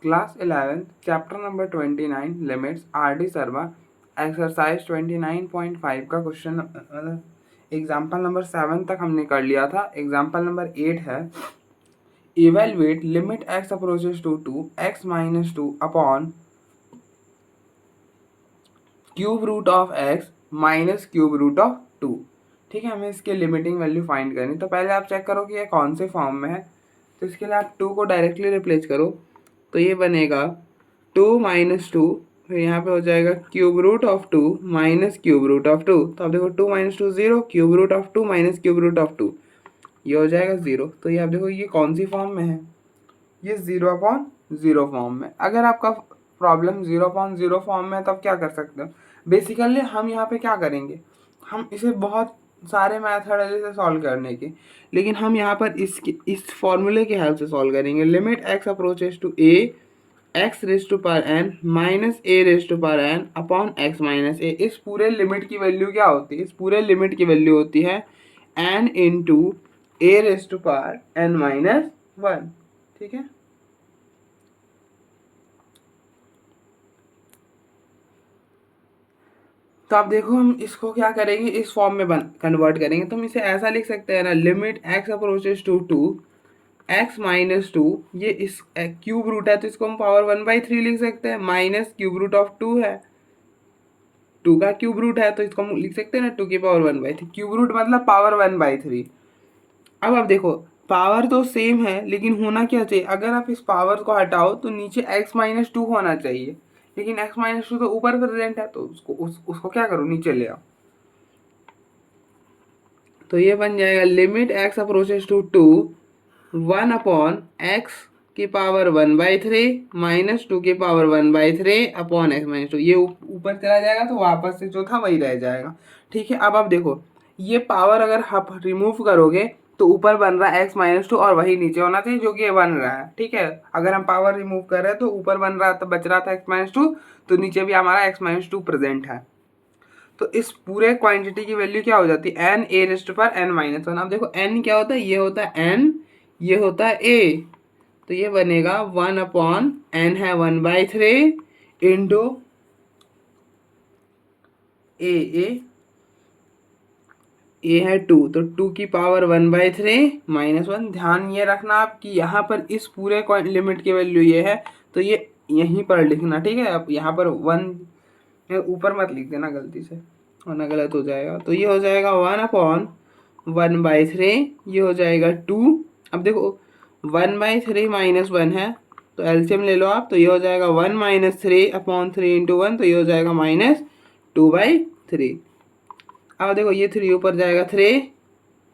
Class 11 chapter number 29 limits R D Sharma exercise 29.5 का question example number 7 तक हमने कर लिया था। एग्जाम्पल नंबर 8 है evaluate limit x approaches to 2x-2 upon cube root of x minus cube root of 2। ठीक है, हमें इसके लिमिटिंग वैल्यू फाइंड करनी। तो पहले आप चेक करो कि ये कौन से फॉर्म में है। तो इसके लिए आप 2 को डायरेक्टली रिप्लेस करो, तो ये बनेगा 2 माइनस 2, फिर यहाँ पे हो जाएगा cube root of 2 minus cube root of 2। तो आप देखो 2 minus 2 0, cube root of 2 minus cube root of 2, ये हो जाएगा 0। तो ये आप देखो ये कौन सी फॉर्म में है, ये 0/0 फॉर्म में। अगर आपका प्रॉब्लम 0/0 फॉर्म में है तब क्या कर सकते हो, बेसिकली हम यहाँ पे क्या करेंगे, हम इसे बहुत सारे मैथड है जैसे सॉल्व करने के, लेकिन हम यहाँ पर इस फॉर्मूले की हेल्प से सॉल्व करेंगे। Limit x approaches to a x raise to power n minus a raise to power n upon x minus a. इस पूरे लिमिट की वैल्यू क्या होती है, इस पूरे लिमिट की वैल्यू होती है n into a raise to power n minus 1। ठीक है, तो आप देखो हम इसको क्या करेंगे, इस फॉर्म में कन्वर्ट करेंगे। तो हम इसे ऐसा लिख सकते हैं ना, limit x approaches to 2x minus 2, ये इस क्यूब रूट है तो इसको हम पावर 1/3 लिख सकते हैं, माइनस क्यूब रूट ऑफ 2 है, 2 का क्यूब रूट है तो इसको हम लिख सकते हैं ना 2 की पावर 1/3। क्यूब रूट मतलब पावर 1/3। अब आप देखो पावर तो सेम है लेकिन होना क्या चाहिए, अगर आप इस पावर को हटाओ तो नीचे x माइनस 2 होना चाहिए, लेकिन x माइनस 2 तो ऊपर प्रेजेंट है, तो उसको क्या करो, नीचे ले आओ। तो ये बन जाएगा limit x approaches to 2 1 upon x की पावर 1/3 माइनस 2 की पावर 1/3 अपॉन x माइनस 2। ये ऊपर चला जाएगा तो वापस से जो था वही रह जाएगा। ठीक है, अब आप देखो ये पावर अगर आप रिमूव करोगे तो ऊपर बन रहा है x माइनस 2 और वही नीचे होना चाहिए जो कि ये बन रहा है। ठीक है, अगर हम पावर रिमूव कर रहे हैं तो ऊपर बन रहा था, बच रहा था x माइनस 2, तो नीचे भी हमारा x माइनस 2 प्रेजेंट है। तो इस पूरे क्वांटिटी की वैल्यू क्या हो जाती है, एन ए रेस्ट पर एन माइनस 1। अब देखो एन क्या होता है, ये होता है एन, ये होता है ए, तो ये बनेगा 1 अपॉन एन है 1/3 इंटू ए है 2, तो 2 की पावर 1/3 माइनस 1। ध्यान ये रखना आप कि यहाँ पर इस पूरे लिमिट की वैल्यू ये है, तो ये यहीं पर लिखना। ठीक है, अब यहाँ पर 1 ऊपर मत लिख देना गलती से वरना गलत हो जाएगा। तो ये हो जाएगा 1/1/3, ये हो जाएगा 2। अब देखो 1/3 माइनस 1 है तो एलसीएम ले लो आप, तो ये हो जाएगा 1 माइनस 3/3 इंटू 1, तो ये हो जाएगा -2/3। अब देखो ये 3 ऊपर जाएगा 3,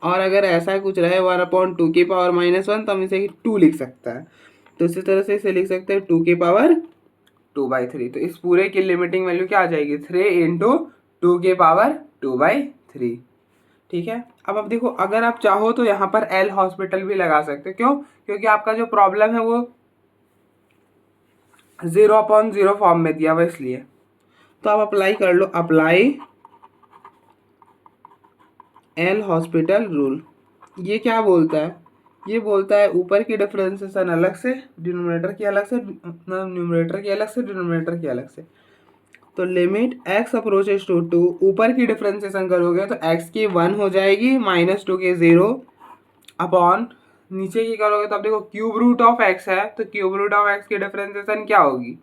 और अगर ऐसा कुछ रहे 1/2 की पावर -1 तो हम इसे 2 लिख सकता है। तो इसी तरह से इसे लिख सकते हैं 2 की पावर 2/3। तो इस पूरे की लिमिटिंग वैल्यू क्या आ जाएगी, 3 इंटू 2 की पावर 2/3। ठीक है, अब आप देखो अगर आप चाहो तो यहाँ पर एल हॉस्पिटल भी लगा सकते हो। क्यों, क्योंकि आपका जो प्रॉब्लम है वो 0/0 फॉर्म में दिया हुआ इसलिए। तो आप अप्लाई कर लो, अप्लाई एल हॉस्पिटल रूल। ये क्या बोलता है, ये बोलता है ऊपर की डिफरेंशिएशन अलग से, डिनोमिनेटर की अलग से, न्यूमरेटर की अलग से, डिनोमिनेटर की अलग से। तो लिमिट x अप्रोचेस टू 2, ऊपर की डिफरेंशिएशन करोगे तो x की 1 हो जाएगी, -2 की 0 अपॉन नीचे की करोगे तो अब देखो क्यूब रूट ऑफ x है, तो क्यूब रूट ऑफ x की डिफरेंशिएशन क्या होगी,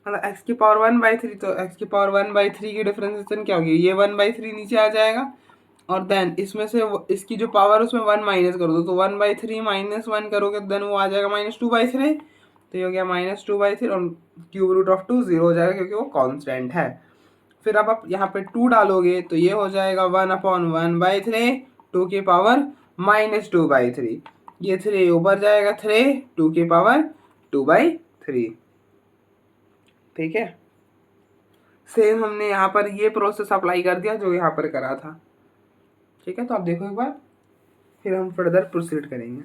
मतलब x की पावर 1/3, तो x की पावर 1/3 की डिफरेंशिएशन क्या होगी, ये 1/3 नीचे आ जाएगा, और देन इसमें से इसकी जो पावर उसमें 1 माइनस कर दो, तो 1/3 माइनस 1 करोगे तो देन वो आ जाएगा -2/3। तो ये हो गया -2/3, और क्यूब रूट ऑफ 2 0 हो जाएगा क्योंकि वो कांस्टेंट है। फिर अब आप यहाँ पे 2 डालोगे तो ये हो जाएगा 1/1/3, 2 की पावर -2/3, ये 3 ऊपर जाएगा 3, 2 की पावर 2/3। ठीक है, सेम हमने यहाँ पर ये प्रोसेस अप्लाई कर दिया जो यहाँ पर करा था। ठीक है, तो आप देखो एक बार, फिर हम फर्दर प्रोसीड करेंगे।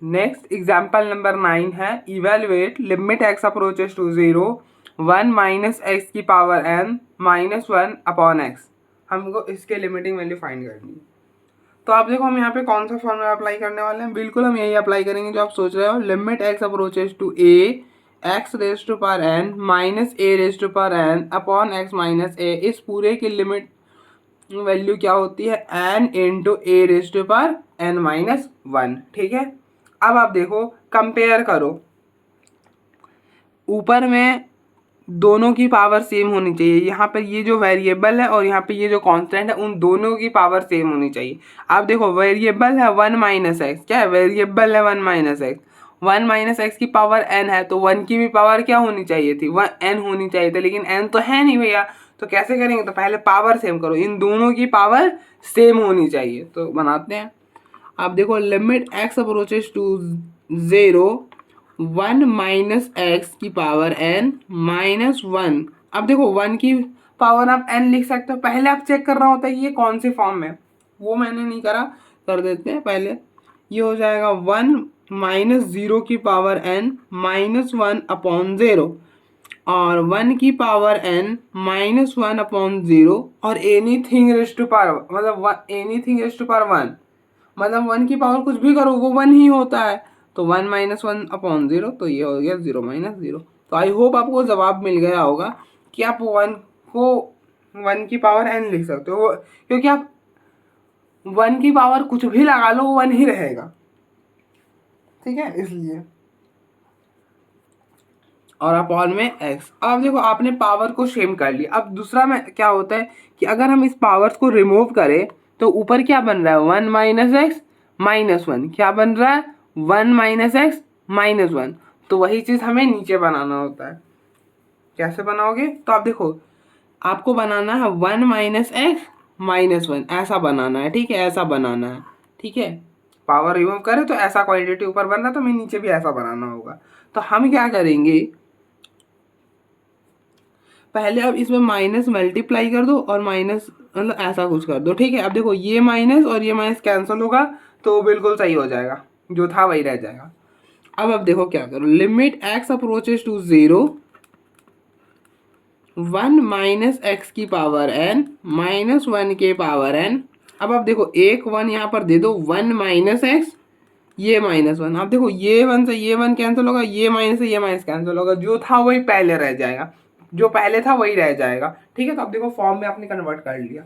नेक्स्ट एग्जाम्पल नंबर 9 है, evaluate limit x approaches to 0 1 minus x की power n minus 1 upon x. हमको इसके लिमिटिंग वैल्यू फाइंड करनी है। तो आप देखो हम यहाँ पे कौन सा फॉर्मूला अप्लाई करने वाले हैं, बिल्कुल हम यही अप्लाई करेंगे जो आप सोच रहे हो। Limit x approaches to a x raise to power n minus a raise to power n upon x minus a. इस पूरे की लिमिट वैल्यू क्या होती है, n into a raise to power n minus 1। ठीक है, अब आप देखो कंपेयर करो, ऊपर में दोनों की पावर सेम होनी चाहिए। यहाँ पर ये जो वेरिएबल है और यहाँ पे ये जो कांस्टेंट है, उन दोनों की पावर सेम होनी चाहिए। आप देखो वेरिएबल है 1 माइनस एक्स, क्या है वेरिएबल है 1 माइनस एक्स, 1 माइनस एक्स की पावर n है, तो 1 की भी पावर क्या होनी चाहिए थी, 1 n होनी चाहिए थी, लेकिन n तो है नहीं भैया। तो कैसे करेंगे, तो पहले पावर सेम करो, इन दोनों की पावर सेम होनी चाहिए। तो बनाते हैं, आप देखो limit x approaches to 0 1 minus x की पावर n माइनस 1। अब देखो 1 की पावर आप n लिख सकते हो, पहले आप चेक करना होता है कि ये कौन सी फॉर्म में, वो मैंने नहीं करा, कर देते हैं पहले। ये हो जाएगा 1 माइनस 0 की पावर n माइनस 1 अपॉन 0 और 1 की पावर n माइनस 1 अपॉन 0 और एनीथिंग रेज टू पावर, मतलब एनीथिंग रेज टू पावर 1, मतलब 1 की पावर कुछ भी करो वो 1 ही होता है। तो 1 माइनस 1 अपॉन 0, तो ये हो गया 0 माइनस 0। तो आई होप आपको जवाब मिल गया होगा कि आप 1 को 1 की पावर n लिख सकते हो, क्योंकि आप 1 की पावर कुछ भी लगा लो वो 1 ही रहेगा। ठीक है, इसलिए, और अपॉन में x। अब देखो आपने पावर को सेम कर लिया। अब दूसरा में क्या होता है कि अगर हम इस पावर्स को रिमूव करें तो ऊपर क्या बन रहा है, 1 माइनस एक्स माइनस 1, क्या बन रहा है 1 माइनस एक्स माइनस 1। तो वही चीज़ हमें नीचे बनाना होता है। कैसे बनाओगे, तो आप देखो आपको बनाना है 1 माइनस एक्स माइनस 1, ऐसा बनाना है। ठीक है, ऐसा बनाना है। ठीक है, पावर रिमूव करें तो ऐसा क्वांटिटी ऊपर बन रहा है, तो हमें नीचे भी ऐसा बनाना होगा। तो हम क्या करेंगे, पहले अब इसमें माइनस मल्टीप्लाई कर दो और माइनस मतलब ऐसा कुछ कर दो। ठीक है, अब देखो ये माइनस और ये माइनस कैंसिल होगा तो बिल्कुल सही हो जाएगा, जो था वही रह जाएगा। अब देखो क्या करो, limit x approaches to 0 1 minus x की पावर n माइनस 1 के पावर n। अब आप देखो एक 1 यहाँ पर दे दो, 1 माइनस एक्स ये माइनस 1। आप देखो ये 1 से ये 1 कैंसिल होगा, ये माइनस से ये माइनस कैंसिल होगा, जो था वही पहले रह जाएगा, जो पहले था वही रह जाएगा। ठीक है, तो अब देखो फॉर्म में आपने कन्वर्ट कर लिया।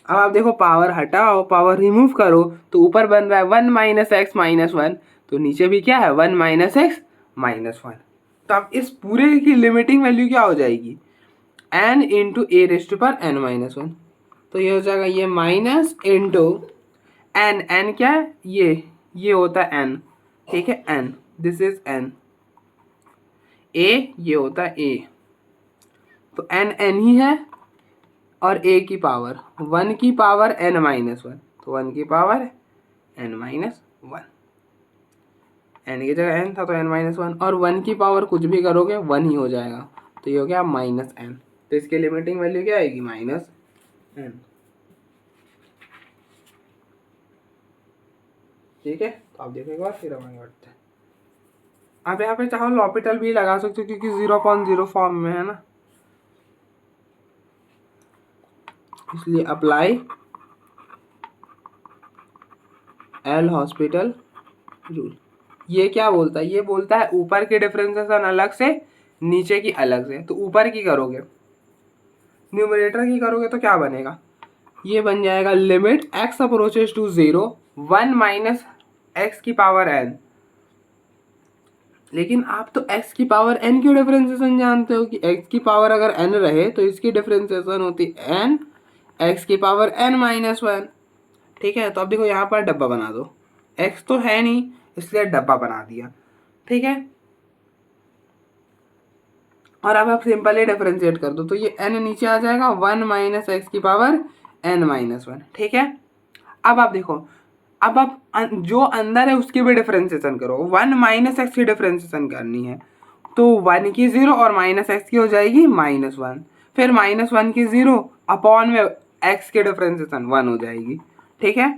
अब आप देखो पावर हटाओ, पावर रिमूव करो, तो ऊपर बन रहा है 1 माइनस एक्स माइनस 1, तो नीचे भी क्या है 1 माइनस एक्स माइनस 1। तो अब इस पूरे की लिमिटिंग वैल्यू क्या हो जाएगी, n into a raise to power n minus 1। तो ये हो जाएगा ये माइनस इंटू n क्या है, ये होता है n। ठीक है, n, this is n, a ये होता है a, तो n ही है और a की पावर 1 की पावर n माइनस 1, तो 1 की पावर n माइनस 1, n की जगह n था तो n माइनस 1, और 1 की पावर कुछ भी करोगे 1 ही हो जाएगा, तो ये हो गया माइनस n। तो इसकी लिमिटिंग वैल्यू क्या आएगी, माइनस n। ठीक है, तो आप देखो एक बार फिर हमें बढ़ते हैं। आप यहाँ पे चाहो लॉपिटल भी लगा सकते हो क्योंकि 0.0 फॉर्म में है ना, इसलिए अप्लाई एल हॉस्पिटल रूल। ये क्या बोलता है, ये बोलता है ऊपर की डिफरेंशिएशन अलग से नीचे की अलग से। तो ऊपर की करोगे, न्यूमरेटर की करोगे तो क्या बनेगा, ये बन जाएगा limit x approaches to 0 1 minus x की पावर n। लेकिन आप तो x की पावर n की डिफरेंशिएशन जानते हो कि x की पावर अगर n रहे तो इसकी डिफरेंशिएशन होती n x की पावर n माइनस 1। ठीक है, तो अब देखो यहाँ पर डब्बा बना दो, x तो है नहीं इसलिए डब्बा बना दिया। ठीक है, और अब आप सिंपली डिफरेंशिएट कर दो, तो ये n नीचे आ जाएगा 1 माइनस एक्स की पावर n माइनस 1। ठीक है, अब आप देखो, अब आप जो अंदर है उसकी भी डिफरेंशिएशन करो, 1 माइनस एक्स की डिफरेंशिएशन करनी है, तो 1 की 0 और माइनस एक्स की हो जाएगी माइनस 1, फिर माइनस 1 की 0 अपॉन में एक्स की डिफरेंशिएशन 1 हो जाएगी। ठीक है,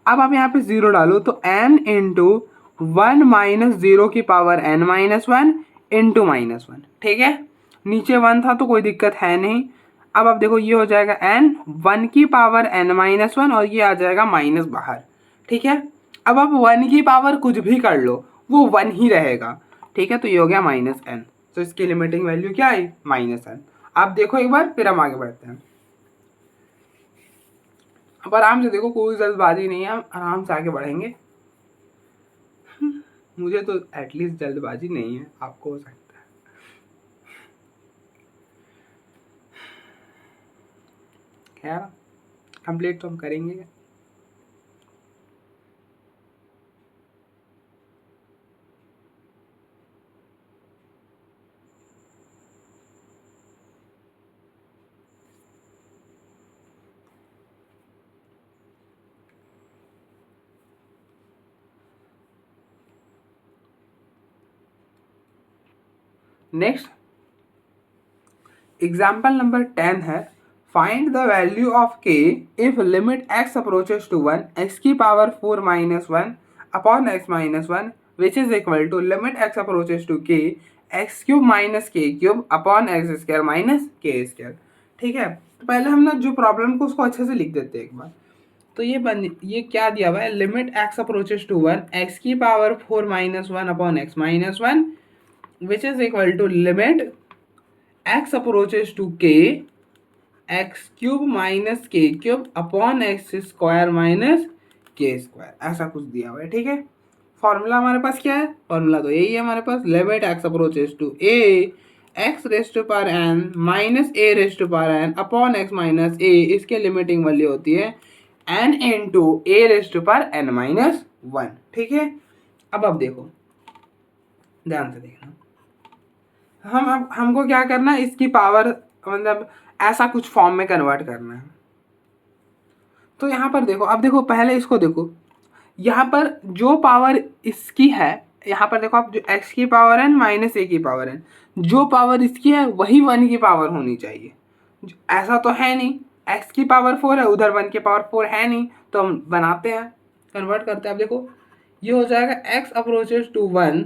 अब आप यहाँ पे 0 डालो तो n इंटू 1 माइनस 0 की power n minus one into minus one, ठीक है। नीचे 1 था तो कोई दिक्कत है नहीं। अब आप देखो ये हो जाएगा n 1 की पावर n माइनस वन और ये आ जाएगा माइनस बाहर, ठीक है। अब आप 1 की पावर कुछ भी कर लो वो 1 ही रहेगा, ठीक है। तो ये हो गया माइनस n। तो इसकी लिमिटिंग वैल्यू क्या आई? Minus n। आप देखो एक बार, फिर हम आगे बढ़ते हैं। अब आराम से देखो, कोई जल्दबाजी नहीं है, हम आराम से आगे बढ़ेंगे। मुझे तो एटलीस्ट जल्दबाजी नहीं है, आपको हो सकता है। खैर कंप्लीट तो हम करेंगे। नेक्स्ट एग्जाम्पल नंबर 10 है, find the value of k if limit x approaches to 1 x की power 4 minus one upon x minus one which is equal to limit x approaches to k x cube minus k cube upon x square minus k square, ठीक है। तो पहले हम ना जो problem को उसको अच्छे से लिख देते हैं एक बार। तो ये क्या दिया हुआ है, limit x approaches to 1 x की power 4 minus one upon x minus one which is equal to limit x approaches to k x cube minus k cube upon x square minus k square, ऐसा कुछ दिया हुआ है, ठीक है। Formula हमारे पास क्या है? फॉर्मूला तो यही है हमारे पास, limit x approaches to a x raised to power n minus a raised to power n upon x minus a, इसके लिमिटिंग वैल्यू होती है n into a raised to power n minus one, ठीक है। अब देखो ध्यान से देखना, अब हमको क्या करना है, इसकी पावर मतलब ऐसा कुछ फॉर्म में कन्वर्ट करना है। तो यहाँ पर देखो, अब देखो पहले इसको देखो, यहाँ पर जो पावर इसकी है, यहाँ पर देखो आप, जो x की पावर n माइनस ए की पावर n, जो पावर इसकी है वही 1 की पावर होनी चाहिए। ऐसा तो है नहीं, x की पावर 4 है, उधर 1 की पावर 4 है नहीं, तो हम बनाते हैं, कन्वर्ट करते हैं। अब देखो ये हो जाएगा x अप्रोचेस टू 1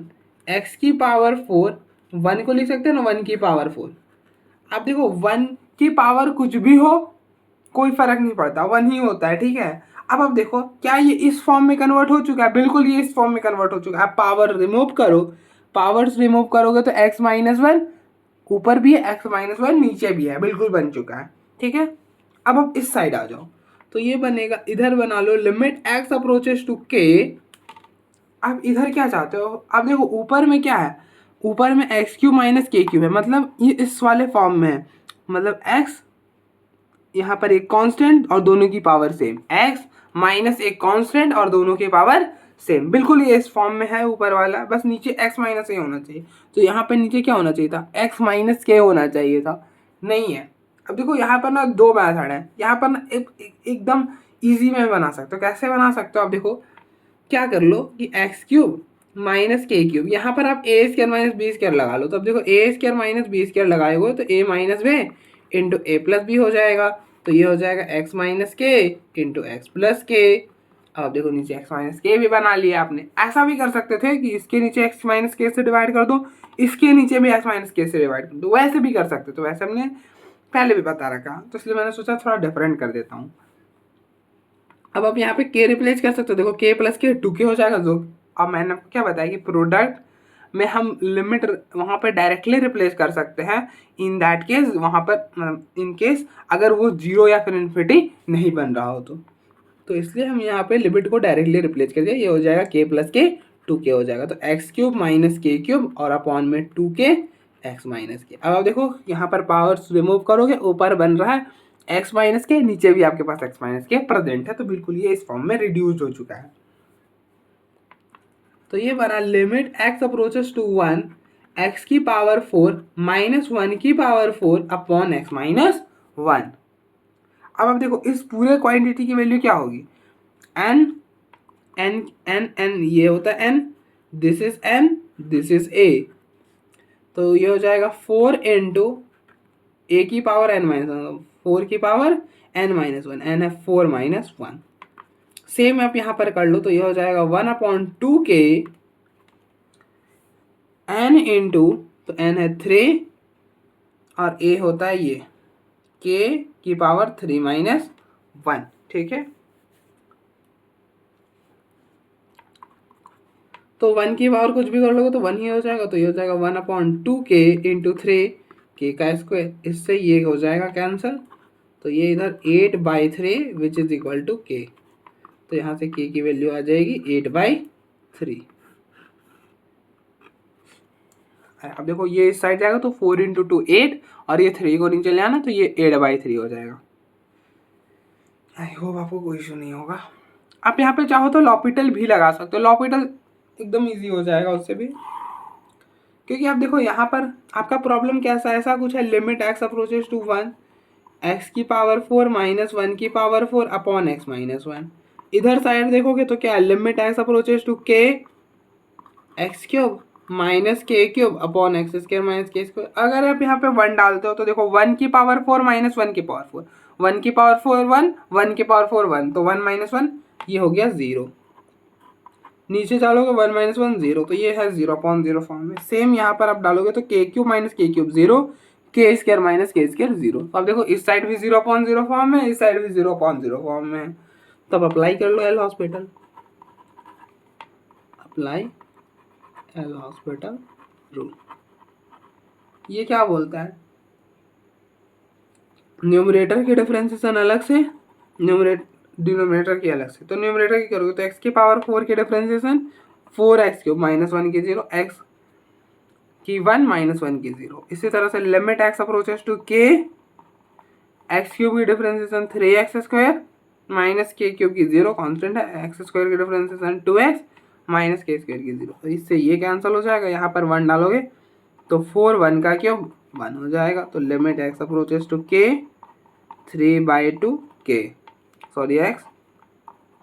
x की पावर 4, 1 को लिख सकते हैं ना 1 की पावर 4। अब देखो 1 की पावर कुछ भी हो कोई फर्क नहीं पड़ता, 1 ही होता है, ठीक है। अब देखो क्या ये इस फॉर्म में कन्वर्ट हो चुका है? बिल्कुल ये इस फॉर्म में कन्वर्ट हो चुका है। आप पावर रिमूव करो, पावर्स रिमूव करोगे तो x माइनस वन ऊपर भी है, x माइनस वन नीचे भी है, बिल्कुल बन चुका है, ठीक है। अब आप इस साइड आ जाओ, तो ये बनेगा, इधर बना लो limit x approaches to k। अब इधर क्या चाहते हो? अब देखो ऊपर में क्या है, ऊपर में x cube minus k cube है, मतलब ये इस वाले फॉर्म में है, मतलब x यहाँ पर एक कांस्टेंट और दोनों की पावर सेम, x माइनस एक कांस्टेंट और दोनों की पावर सेम, बिल्कुल ये इस फॉर्म में है ऊपर वाला, बस नीचे x माइनस ए होना चाहिए। तो यहाँ पर नीचे क्या होना चाहिए था? x माइनस के होना चाहिए था, नहीं है। अब देखो यहाँ पर ना दो मेथड है, यहाँ पर ना एकदम ईजी में बना सकते हो। कैसे बना सकते हो? आप देखो क्या कर लो कि x cube minus k cube, यहाँ पर आप ए स्क्वायर माइनस बी स्क्वायर लगा लो। तो अब देखो ए स्क्वायर माइनस बी स्क्वायर लगाए तो ए माइनस बी इंटू ए प्लस बी हो जाएगा। तो ये हो जाएगा एक्स माइनस के इंटू एक्स प्लस के। अब देखो नीचे एक्स माइनस के भी बना लिया आपने। ऐसा भी कर सकते थे कि इसके नीचे एक्स माइनस के से डिवाइड कर दो, इसके नीचे भी एक्स माइनस के से डिवाइड कर दो, वैसे भी कर सकते। तो वैसे हमने पहले भी बता रखा, तो इसलिए मैंने सोचा थोड़ा डिफरेंट कर देता हूँ। अब आप यहाँ पे के रिप्लेस कर सकते हो, देखो के प्लस के 2k हो जाएगा। जो अब मैंने आपको क्या बताया कि प्रोडक्ट में हम लिमिट वहाँ पर डायरेक्टली रिप्लेस कर सकते हैं। इन दैट केस वहाँ पर इन केस अगर वो जीरो या फिर इन्फिनिटी नहीं बन रहा हो तो इसलिए हम यहाँ पे लिमिट को डायरेक्टली रिप्लेस कर दिया। ये हो जाएगा के प्लस के 2k हो जाएगा, तो x cube minus k cube और अपॉन में 2k एक्स माइनस के। अब आप देखो यहाँ पर पावर्स रिमूव करोगे, ऊपर बन रहा है एक्स माइनस के, नीचे भी आपके पास एक्स माइनस के प्रेजेंट है, तो बिल्कुल ये इस फॉर्म में रिड्यूस हो चुका है। तो ये बना limit x approaches to 1 x की पावर 4 माइनस 1 की पावर 4 अपॉन एक्स माइनस 1। अब आप देखो इस पूरे क्वांटिटी की वैल्यू क्या होगी? एन एन एन एन ये होता है n, this is n, this is a. तो ये हो जाएगा 4 इंटू ए की पावर एन माइनस वन, 4 की power n minus one, n है 4 माइनस वन। सेम आप यहाँ पर कर लो, तो ये हो जाएगा 1 अपॉन 2k n इंटू, तो n है 3 और a होता है ये k की पावर 3 माइनस 1, ठीक है। तो 1 की पावर कुछ भी कर लोगे तो 1 ही हो जाएगा, तो ये हो जाएगा 1/2k इंटू 3 k का स्क्वायर, इससे ये हो जाएगा कैंसिल, तो ये इधर 8/3 which is equal to k, तो यहाँ से k की वैल्यू आ जाएगी 8/3। अब देखो ये इस साइड जाएगा तो 4 इंटू 2 8 और ये 3 को नीचे ले आना तो ये 8/3 हो जाएगा। आई होप आपको कोई इशू नहीं होगा। आप यहाँ पे चाहो तो लॉपिटल भी लगा सकते हो, लॉपिटल एकदम इजी हो जाएगा उससे भी, क्योंकि आप देखो यहाँ पर आपका प्रॉब्लम कैसा है, ऐसा कुछ है, limit x approaches to 1 x की पावर 4 माइनस 1 की पावर 4 अपॉन एक्स माइनस 1। इधर साइड देखोगे तो क्या है, लिमिट एक्स अप्रोचेस टू के x cube minus k cube upon x square minus k square. अगर आप यहाँ पे 1 डालते हो तो देखो 1 की पावर 4 माइनस 1 की पावर 4, 1 की पावर 4 1, 1 की पावर 4 1, तो 1 माइनस 1 ये हो गया 0। नीचे डालोगे 1 माइनस 1 0, तो ये है 0/0 फॉर्म में। सेम यहाँ पर आप डालोगे तो के क्यूब माइनस के क्यूब 0, के स्क्वायर माइनस के स्क्वायर 0। तो अब देखो इस साइड भी 0/0 फॉर्म में, इस साइड भी 0/0 फॉर्म में है। तब अप्लाई कर लो L'Hospital, apply L'Hospital rule. ये क्या बोलता है, न्यूमरेटर की डिफरेंशिएशन अलग से, डिनोमिनेटर की अलग से। तो न्यूमरेटर की करोगे तो एक्स की पावर 4 की डिफरेंशिएशन 4x क्यूब माइनस 1 की 0, एक्स की 1 माइनस 1 की 0। इसी तरह से लिमिट एक्स अप्रोचेस टू के एक्स क्यूब की differentiation 3x square minus k cube की 0 कांस्टेंट है, एक्स स्क्वायर की differentiation 2x minus k square की 0। तो इससे ये कैंसिल हो जाएगा, यहाँ पर 1 डालोगे तो 4 1 का क्यूब 1 हो जाएगा। तो लिमिट एक्स अप्रोचेस टू के 3/2 के सॉरी एक्स,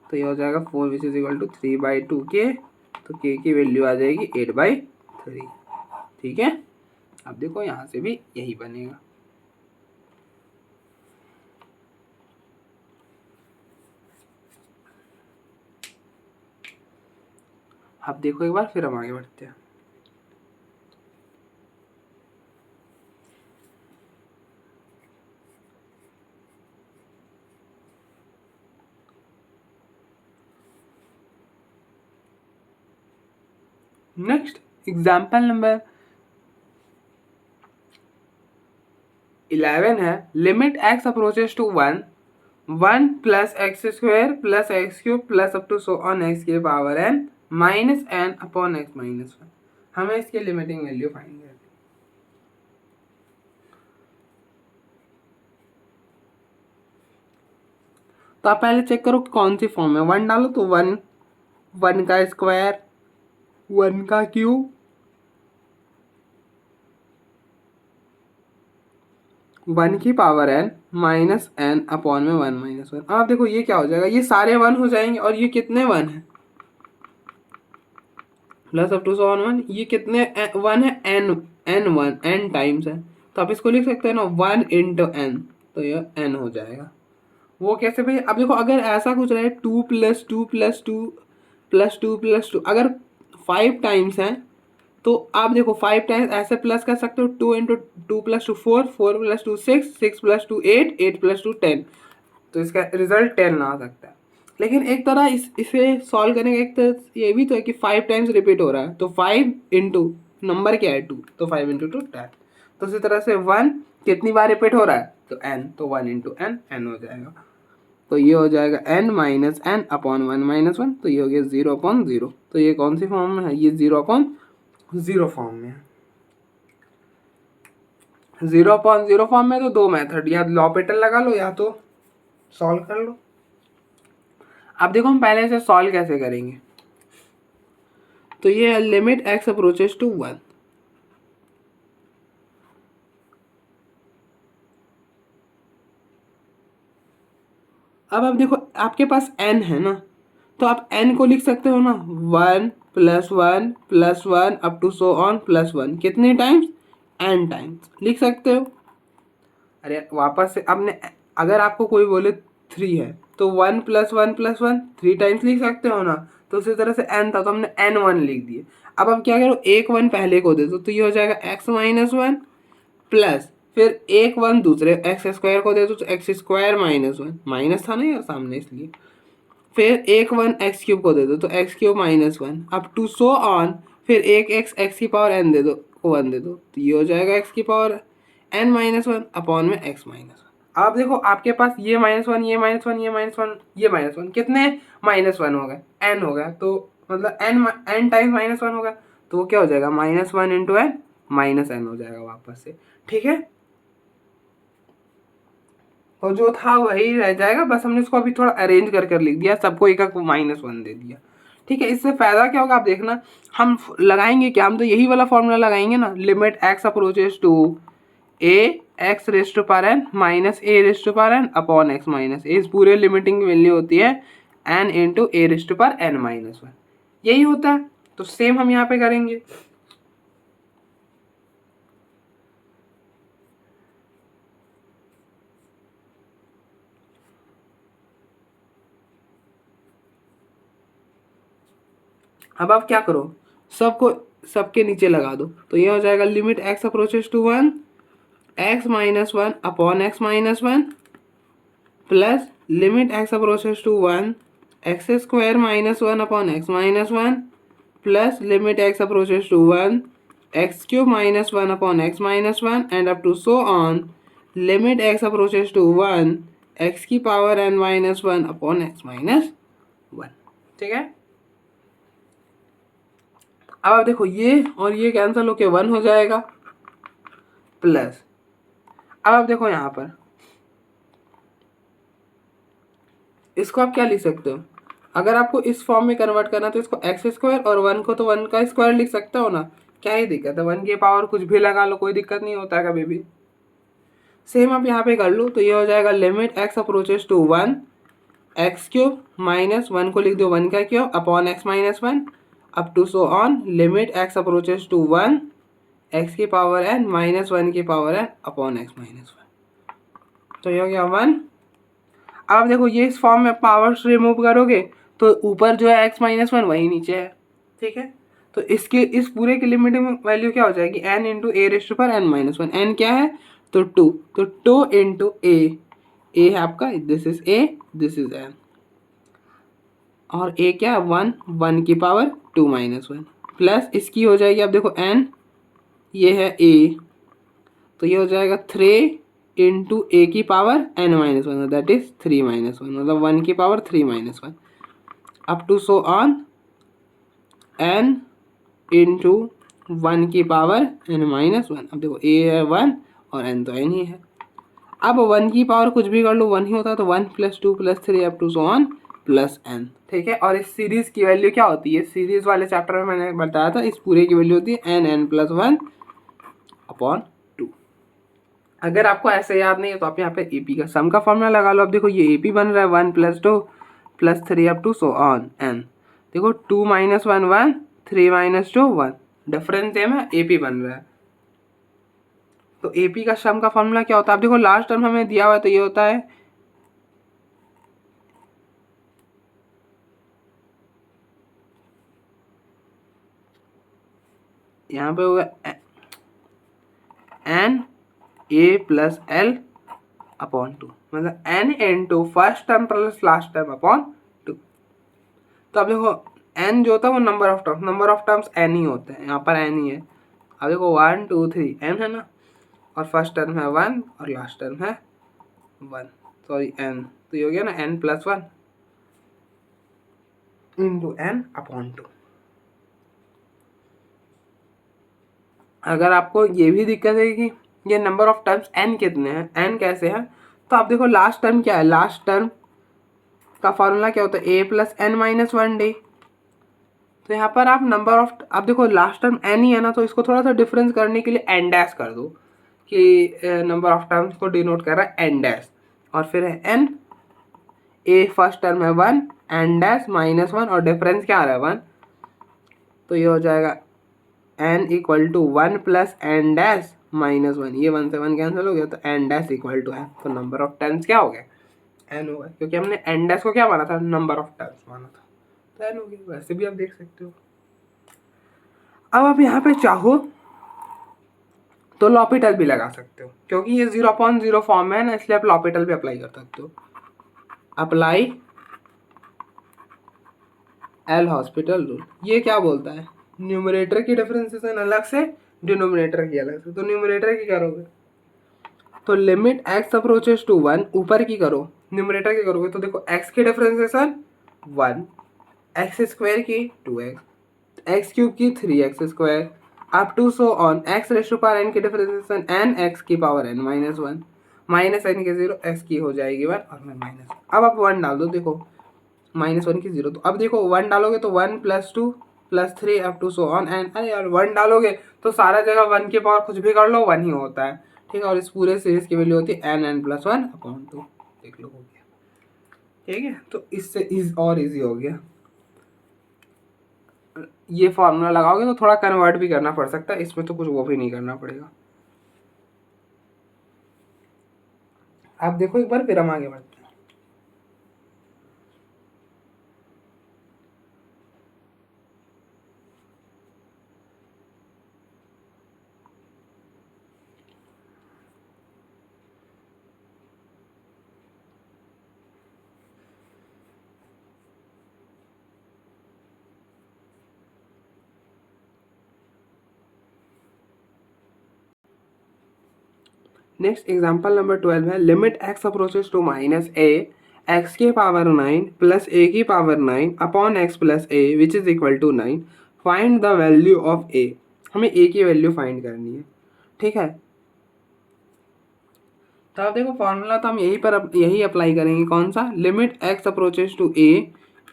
तो ये हो जाएगा 4 विच इज इक्वल टू 3/2 के, तो के की वैल्यू आ जाएगी 8/3, ठीक है। अब देखो यहाँ से भी यही बनेगा। अब देखो एक बार फिर हम आगे बढ़ते हैं। नेक्स्ट एग्जाम्पल नंबर 11 है, limit x approaches to 1 1 plus x square plus x cube plus up to so on x की power n minus n upon x minus 1। हमें इसकी लिमिटिंग वैल्यू फाइंड करनी है। तो आप पहले चेक करो कौन सी फॉर्म है, 1 डालो तो 1 1 का स्क्वायर 1 का क्यूब 1 की power n minus n upon में 1 माइनस 1। आप देखो ये क्या हो जाएगा, ये सारे 1 हो जाएंगे और ये कितने 1 है, plus up to so on 1, ये कितने 1 है, n टाइम्स है, तो आप इसको लिख सकते हैं ना 1 इंटू n, तो ये n हो जाएगा। वो कैसे भाई, अब देखो अगर ऐसा कुछ रहे 2 प्लस 2 प्लस 2 प्लस 2 प्लस 2, अगर 5 टाइम्स है तो आप देखो 5 टाइम्स ऐसे प्लस कर सकते हो, 2 into 2 plus 2 4, 4 plus 2 6, 6 plus 2 8, 8 plus 2 10, तो इसका रिजल्ट 10 आ सकता है। लेकिन एक तरह इसे सॉल्व करने का एक तरह ये भी तो है कि 5 टाइम्स रिपीट हो रहा है, तो 5 इंटू नंबर क्या है 2, तो 5 इंटू 2 10। तो इसी तरह से 1 कितनी बार रिपीट हो रहा है, तो n, तो 1 इंटू n n हो जाएगा। तो ये हो जाएगा n minus n upon 1 minus 1, तो ये हो गया 0/0। तो ये कौन सी फॉर्म में है, ये 0/0 फॉर्म में है। 0/0 फॉर्म में तो दो मेथड, या लॉपिटल लगा लो या तो सॉल्व कर लो। अब देखो हम पहले से सॉल्व कैसे करेंगे, तो ये है लिमिट x अप्रोचेस टू 1। अब आप देखो आपके पास n है ना, तो आप n को लिख सकते हो ना 1 plus 1 plus 1 up to so on plus 1, कितने टाइम्स, n टाइम्स लिख सकते हो। अरे वापस से आपने, अगर आपको कोई बोले 3 है तो 1 प्लस 1 प्लस 1 3 टाइम्स लिख सकते हो ना, तो उसी तरह से n था तो हमने n1 लिख दिए। अब क्या करो, एक 1 पहले को दे दो तो ये हो जाएगा x माइनस 1 प्लस फिर एक 1 दूसरे एक्स स्क्वायर को दे दो तो एक्स स्क्वायर माइनस 1, माइनस था ना यार सामने इसलिए, फिर एक 1 एक्स क्यूब को दे दो तो x cube minus 1 up to so on, फिर एक एक्स की पावर n दे दो को 1 दे दो तो ये हो जाएगा एक्स की पावर n माइनस 1 अपॉन में x माइनस 1। आप देखो आपके पास ये -1 ये -1 ये -1 ये -1 कितने -1 हो गए, n हो गया, तो मतलब n टाइम्स -1 हो गया, तो वो क्या हो जाएगा -1 इंटू n माइनस n हो जाएगा वापस से। ठीक है, तो जो था वही रह जाएगा, बस हमने उसको अभी थोड़ा अरेंज कर लिख दिया, सबको एक एक -1 दे दिया। ठीक है, इससे फायदा क्या होगा आप देखना, हम लगाएंगे क्या, हम तो यही वाला फॉर्मूला लगाएंगे ना, limit x approaches to a x raised to power n minus a raised to power n upon x minus a। इस पूरे लिमिटिंग की वैल्यू होती है n into a raised to power n minus 1, यही होता है। तो सेम हम यहाँ पे करेंगे। अब आप क्या करो, सबको सबके नीचे लगा दो, तो ये हो जाएगा limit x approaches to 1 x minus 1 upon x minus 1 plus limit x approaches to 1 x square minus 1 upon x minus 1 plus limit x approaches to 1 x cube minus 1 upon x minus 1 and up to so on limit x approaches to 1 x की power n minus 1 upon x minus 1। ठीक है, अब आप देखो ये और ये cancel होके 1 हो जाएगा प्लस, अब आप देखो यहाँ पर इसको आप क्या लिख सकते हो, अगर आपको इस फॉर्म में कन्वर्ट करना तो इसको एक्स स्क्वायर और 1 को तो 1 का स्क्वायर लिख सकते हो ना, क्या ही दिक्कत है, 1 की पावर कुछ भी लगा लो, कोई दिक्कत नहीं होता है कभी भी। सेम आप यहाँ पे कर लो, तो ये हो जाएगा limit x approaches to 1 x cube minus 1 को लिख दो 1 का cube upon x minus 1 up to so on limit x approaches to 1 x की पावर n माइनस 1 की power n upon x minus 1। तो ये हो गया 1। अब देखो ये इस फॉर्म में पावर्स रिमूव करोगे तो ऊपर जो है x माइनस 1 वही नीचे है। ठीक है, तो इसके इस पूरे की लिमिटिंग वैल्यू क्या हो जाएगी n into a raised to power n minus 1, n क्या है तो 2, तो 2 इंटू ए है आपका, this is a this is n, और a क्या है 1 1 की पावर 2 माइनस 1 प्लस इसकी हो जाएगी, अब देखो n ये है a, तो ये हो जाएगा 3 इंटू ए की power n minus 1 that is 3 minus 1, मतलब 1 की power 3 minus 1 up to so on n into 1 की पावर n माइनस 1। अब देखो a है 1 और n तो n ही है, अब 1 की पावर कुछ भी कर लो 1 ही होता है, तो 1 plus 2 plus 3 up to so on plus n। ठीक है, और इस सीरीज की वैल्यू क्या होती है, सीरीज वाले चैप्टर में मैंने बताया था, इस पूरे की वैल्यू होती है n प्लस 1 अपॉन 2। अगर आपको ऐसे याद नहीं है तो आप यहाँ पे एपी का सम का फॉर्मूला लगा लो। अब देखो ये एपी बन रहा है 1 plus 2 plus 3 up to so on n, देखो 2 माइनस 1 1 3 माइनस 2 1, डिफरेंस सेम है, एपी बन रहा है। तो एपी का सम का फॉर्मूला क्या होता है, अब देखो लास्ट टर्म हमें दिया हुआ है तो ये होता है यहाँ पे होगा n a plus L upon 2, मतलब n into first term plus last term upon 2। तो अब देखो n जो होता है वो नंबर ऑफ टर्म्स n ही होते हैं, यहाँ पर n ही है। अब देखो 1 2 3 n है ना, और फर्स्ट टर्म है 1 और लास्ट टर्म है 1, सॉरी n, तो ये हो गया ना n plus 1 into n upon 2। अगर आपको ये भी दिक्कत है कि ये नंबर ऑफ टर्म्स n कितने हैं, n कैसे हैं, तो आप देखो लास्ट टर्म क्या है, लास्ट टर्म का फॉर्मूला क्या होता है a plus n minus 1 d। तो यहाँ पर आप नंबर ऑफ, आप देखो लास्ट टर्म n ही है ना, तो इसको थोड़ा सा डिफरेंस करने के लिए n डैश कर दो कि नंबर ऑफ टर्म्स को डिनोट कर रहा है n डैश, और फिर है n, a फर्स्ट टर्म है 1 n डैश माइनस 1 और डिफरेंस क्या आ रहा है 1, तो ये हो जाएगा n equal to 1 plus n dash minus 1, ये 1 से 1 कैंसिल हो गया, तो n dash equal to n, तो नंबर ऑफ टर्म्स क्या हो गया n हो गया, क्योंकि हमने n डैश को क्या माना था, नंबर ऑफ टर्म्स माना था, तो n हो गया। वैसे भी आप देख सकते हो। अब आप यहाँ पे चाहो तो लॉपिटल भी लगा सकते हो, क्योंकि ये 0/0 फॉर्म है ना, इसलिए आप लॉपिटल भी अप्लाई कर सकते हो। Apply L'Hospital rule. ये क्या बोलता है, न्यूमरेटर की डिफरेंशिएशन अलग से, डिनोमिनेटर की अलग से। तो न्यूमरेटर की करोगे तो लिमिट x अप्रोचेस टू 1, ऊपर की करो, न्यूमरेटर की करोगे तो देखो x की डिफरेंशिएशन 1, एक्स स्क्वायर की 2x, एक्स क्यूब की 3x², up to so on x raise to power n की डिफरेंशिएशन n x की power n minus 1, minus n की 0, x की हो जाएगी 1 और मैं माइनस। अब आप 1 डाल दो, देखो -1 की 0, तो अब देखो 1 डालोगे तो 1 + 2 + 3 up to so on n। अरे यार 1 डालोगे तो सारा जगह 1 की पावर कुछ भी कर लो 1 ही होता है, ठीक है। और इस पूरे सीरीज की वैल्यू होती है n+1/2। देख लो, हो गया, ठीक है। तो इससे और इजी हो गया। ये फॉर्मूला लगाओगे तो थोड़ा कन्वर्ट भी करना पड़ सकता है, इसमें तो कुछ वो भी नहीं करना पड़ेगा। आप देखो एक बार, फिर हम आगे बढ़ते हैं। नेक्स्ट एग्जाम्पल नंबर 12 है, limit x approaches to -a x की पावर 9 + a की power 9 upon x + a which is equal to 9, find the value of a। हमें a की वैल्यू फाइंड करनी है, ठीक है। तो आप देखो फॉर्मूला तो हम यही अप्लाई करेंगे, कौन सा, limit x approaches to a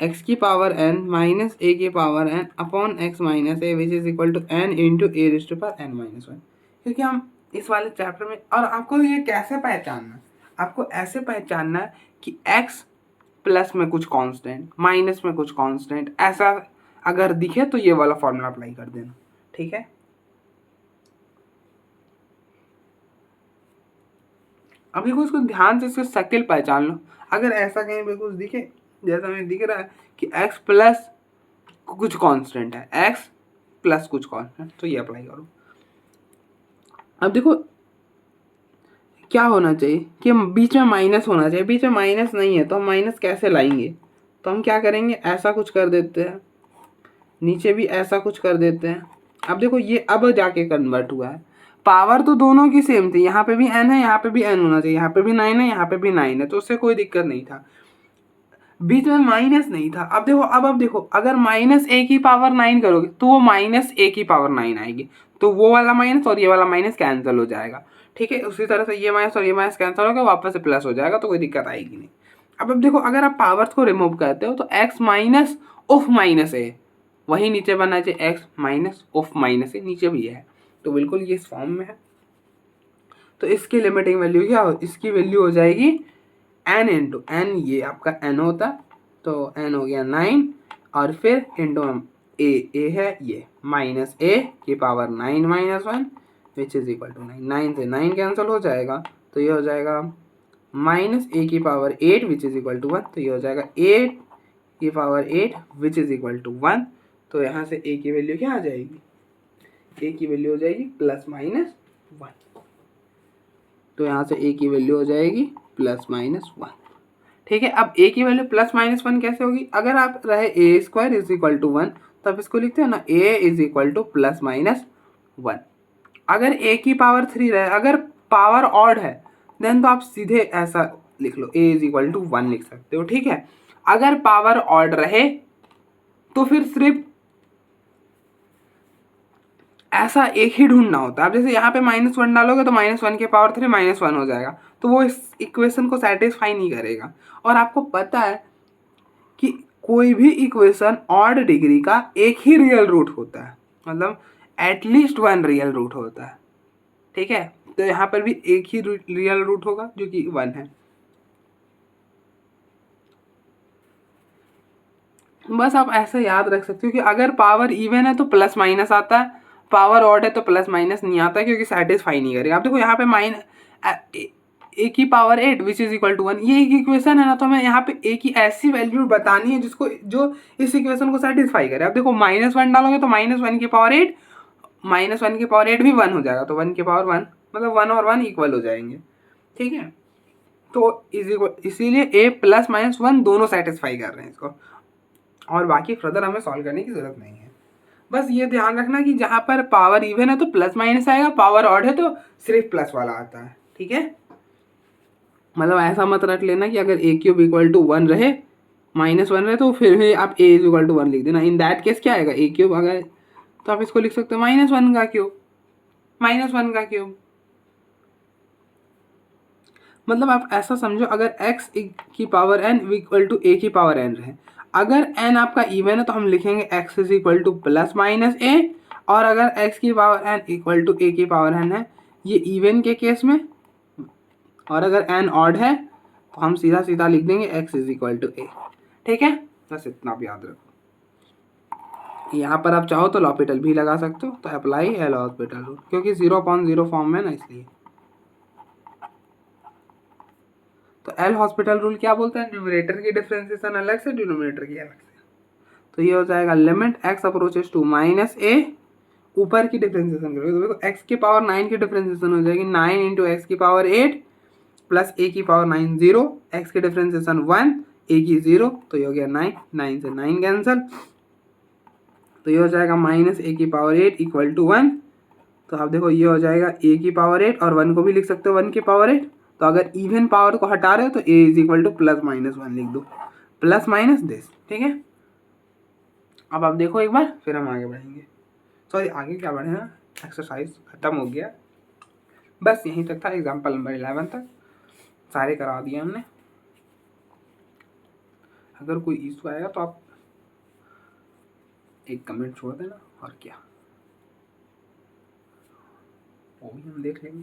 x की पावर n माइनस a की power n upon x minus a which is equal to n into a raise to power n minus 1। क्योंकि हम इस वाले चैप्टर में, और आपको ये कैसे पहचानना है, आपको ऐसे पहचानना है कि x प्लस में कुछ कांस्टेंट, माइनस में कुछ कांस्टेंट, ऐसा अगर दिखे तो ये वाला फॉर्मूला अप्लाई कर देना, ठीक है। अब देखो इसको ध्यान से, इसको शक्ल पहचान लो। अगर ऐसा कहीं पे कुछ दिखे, जैसा हमें दिख रहा है कि x प्लस कुछ कांस्टेंट है, x प्लस कुछ कांस्टेंट, तो ये अप्लाई करो। अब देखो क्या होना चाहिए कि बीच में माइनस होना चाहिए, बीच में माइनस नहीं है तो हम माइनस कैसे लाएंगे। तो हम क्या करेंगे, ऐसा कुछ कर देते हैं, नीचे भी ऐसा कुछ कर देते हैं। अब देखो ये अब जाके कन्वर्ट हुआ है, पावर तो दोनों की सेम थी, यहाँ पे भी n है, यहाँ पे भी n होना चाहिए, यहाँ पे भी 9 है, यहाँ पे भी 9 है, तो उससे कोई दिक्कत नहीं था, बीच में माइनस नहीं था। अब देखो, अब देखो, अगर -a की पावर 9 करोगे तो वो -a की पावर 9 आएगी, तो वो वाला माइनस और ये वाला माइनस कैंसिल हो जाएगा, ठीक है। उसी तरह से ये माइनस और ये माइनस कैंसिल होकर वापस से प्लस हो जाएगा, तो कोई दिक्कत आएगी नहीं। अब देखो, अगर आप पावर्स को रिमूव करते हो तो x minus of minus a वही नीचे बनना चाहिए, x minus of minus a नीचे भी है, तो बिल्कुल ये इस फॉर्म में है। तो इसकी लिमिटिंग वैल्यू क्या हो, इसकी वैल्यू हो जाएगी n इंटू n, ये आपका n होता, तो n हो गया 9 और फिर इंटू a है ये माइनस a की power 9 minus 1 which is equal to 9, 9 से 9 कैंसिल हो जाएगा, तो ये हो जाएगा माइनस a की power 8 which is equal to 1, तो ये हो जाएगा 8 की power 8 which is equal to 1। तो यहाँ से a की वैल्यू क्या आ जाएगी, a की वैल्यू हो जाएगी +-1, तो यहाँ से a की वैल्यू हो जाएगी +-1, ठीक है। अब a की वैल्यू +-1 कैसे होगी, अगर आप रहे a² इज इक्वल टू 1 तब इसको लिखते हैं ना a इज इक्वल टू +-1। अगर a की पावर 3 रहे, अगर पावर ऑड है देन तो आप सीधे ऐसा लिख लो, a इज इक्वल टू 1 लिख सकते हो, ठीक है। अगर पावर ऑड रहे तो फिर सिर्फ ऐसा एक ही ढूंढना होता है। अब जैसे यहाँ पे -1 डालोगे तो -1 की पावर 3 -1 हो जाएगा, तो वो इस इक्वेशन को सेटिस्फाई नहीं करेगा। और आपको पता है कि कोई भी इक्वेशन ऑड डिग्री का एक ही रियल रूट होता है, मतलब एटलीस्ट 1 रियल रूट होता है, ठीक है। तो यहाँ पर भी एक ही रियल रूट होगा जो कि 1 है। बस आप ऐसे याद रख सकते हो कि अगर पावर इवन है तो प्लस माइनस आता है, पावर ऑड है तो प्लस माइनस नहीं आता, क्योंकि सेटिस्फाई नहीं करेगा। आप देखो यहाँ पे a की power 8 which is equal to 1, ये एक इक्वेशन है ना, तो हमें यहाँ पे a की ऐसी वैल्यू बतानी है जो इस इक्वेशन को सेटिस्फाई करे। आप देखो -1 डालोगे तो -1 की पावर 8 -1 की पावर 8 भी 1 हो जाएगा, तो 1 की पावर 1 मतलब 1 और 1 इक्वल हो जाएंगे, ठीक है। तो इसीलिए a प्लस -1 दोनों सेटिस्फाई कर रहे हैं इसको, और बाकी फर्दर हमें सॉल्व करने की जरूरत नहीं है। बस ये ध्यान रखना कि जहाँ पर पावर इवन है तो प्लस माइनस आएगा, पावर ऑड है तो सिर्फ प्लस वाला आता है, ठीक है। मतलब ऐसा मत रख लेना कि अगर a³ इक्वल टू 1 रहे, -1 रहे, तो फिर भी आप a इज इक्वल टू 1 लिख देना। इन दैट केस क्या आएगा, a³ अगर, तो आप इसको लिख सकते हो -1 का क्यूब, -1 का क्यूब। मतलब आप ऐसा समझो, अगर x की power n equal to a की पावर n रहे, अगर n आपका इवन है तो हम लिखेंगे x is equal to plus minus a, और अगर x की power n equal to a की पावर n है, ये इवन के केस में, और अगर n ऑड है तो हम सीधा सीधा लिख देंगे x is equal to a, ठीक है। बस इतना आप याद रखो। यहाँ पर आप चाहो तो लॉपिटल भी लगा सकते हो, तो अप्लाई एल हॉस्पिटल रूल, क्योंकि 0/0 फॉर्म में ना, इसलिए। तो एल हॉस्पिटल रूल क्या बोलता है, न्यूमरेटर की डिफरेंशिएशन अलग से, डिनोमिनेटर की अलग से। तो ये हो जाएगा limit x approaches to -a, ऊपर की डिफरेंशिएशन करोगे तो देखो x की पावर 9 की डिफरेंशिएशन हो जाएगी 9 इंटू एक्स की पावर 8 प्लस a की पावर 9 0, x की डिफरेंशिएशन 1, a की 0, तो ये हो गया 9, 9 से 9 कैंसल, तो ये हो जाएगा -a की पावर 8 इक्वल टू 1। तो आप देखो ये हो जाएगा a की पावर 8, और 1 को भी लिख सकते हो 1 की पावर 8। तो अगर इवन पावर को हटा रहे हो तो a is equal to plus minus 1 लिख दो, प्लस माइनस दिस, ठीक है। अब आप देखो एक बार, फिर हम आगे बढ़ेंगे। सॉरी आगे क्या बढ़े हैं, एक्सरसाइज खत्म हो गया, बस यहीं तक था, एग्जाम्पल नंबर 11 तक सारे करा दिए हमने। अगर कोई इशू आएगा तो आप एक कमेंट छोड़ देना, और क्या वो भी हम देख लेंगे।